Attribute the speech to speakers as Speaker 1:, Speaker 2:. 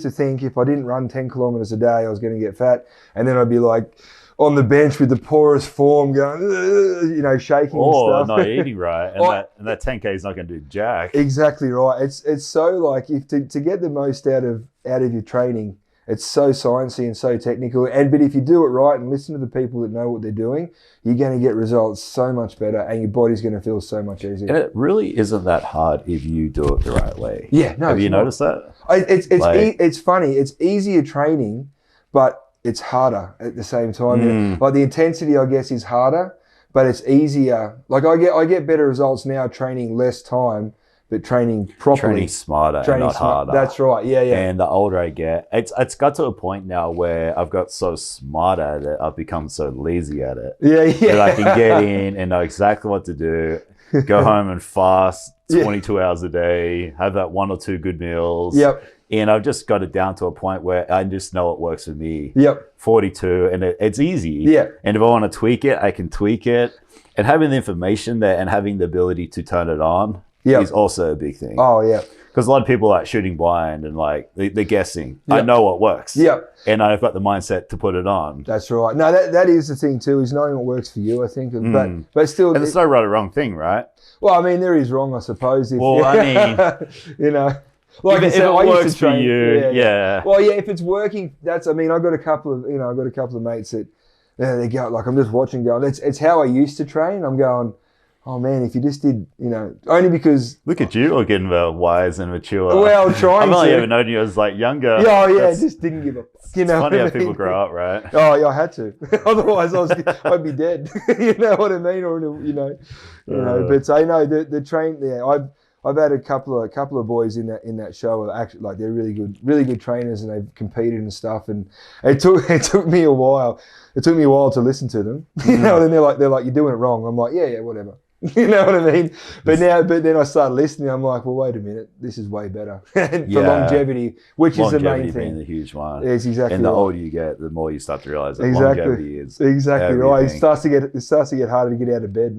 Speaker 1: To think if I didn't run 10 kilometers a day, I was going to get fat. And then I'd be like on the bench with the poorest form going, shaking and stuff.
Speaker 2: Not eating right. And that 10K is not going to do jack.
Speaker 1: Exactly right. It's so like if to get the most out of your training, it's so sciencey and so technical. But if you do it right and listen to the people that know what they're doing, you're going to get results so much better and your body's going to feel so much easier.
Speaker 2: And it really isn't that hard if you do it the right way.
Speaker 1: Yeah, no.
Speaker 2: Have you noticed that?
Speaker 1: It's funny. It's easier training, but it's harder at the same time. Like the intensity, I guess, is harder, but it's easier. Like I get better results now training less time, but training properly.
Speaker 2: Training smarter and not harder.
Speaker 1: That's right. Yeah.
Speaker 2: And the older I get, it's got to a point now where I've got so smart at it, I've become so lazy at it.
Speaker 1: Yeah.
Speaker 2: That I can get in and know exactly what to do, go home and fast 22 hours a day, have that 1 or 2 good meals.
Speaker 1: Yep.
Speaker 2: And I've just got it down to a point where I just know it works for me.
Speaker 1: Yep.
Speaker 2: 42, and it's easy.
Speaker 1: Yeah.
Speaker 2: And if I want to tweak it, I can tweak it. And having the information there and having the ability to turn it on is also a big thing.
Speaker 1: Oh, yeah.
Speaker 2: Because a lot of people are shooting blind and like they're guessing.
Speaker 1: Yep.
Speaker 2: I know what works.
Speaker 1: Yep.
Speaker 2: And I've got the mindset to put it on.
Speaker 1: That's right. No, that is the thing too, is knowing what works for you, I think. But still.
Speaker 2: And there's no right or wrong thing, right?
Speaker 1: Well, I mean, there is wrong, I suppose. If like
Speaker 2: if it works for you, yeah.
Speaker 1: Well, yeah, if it's working, I got a couple of mates that they go, like, I'm just watching going, it's how I used to train. I'm going, oh man, if you just did, only because...
Speaker 2: Look at you looking wise and mature.
Speaker 1: Well, trying
Speaker 2: I've only ever known you as like younger.
Speaker 1: Oh yeah, just didn't give a...
Speaker 2: It's funny how people grow up, right?
Speaker 1: Oh yeah, I had to. Otherwise I'd be dead. You know what I mean? Or, but I know the train, I've had a couple of boys in that show are actually like they're really good trainers and they've competed and stuff, and it took me a while. It took me a while to listen to them. And they're like you're doing it wrong. I'm like, yeah, whatever. You know what I mean? But then I started listening. I'm like, well, wait a minute, this is way better for longevity, which is the main thing.
Speaker 2: Being the huge one.
Speaker 1: It's exactly.
Speaker 2: And the
Speaker 1: right.
Speaker 2: older you get, the more you start to realize that longevity is
Speaker 1: exactly
Speaker 2: everything.
Speaker 1: right. It starts to get harder to get out of bed.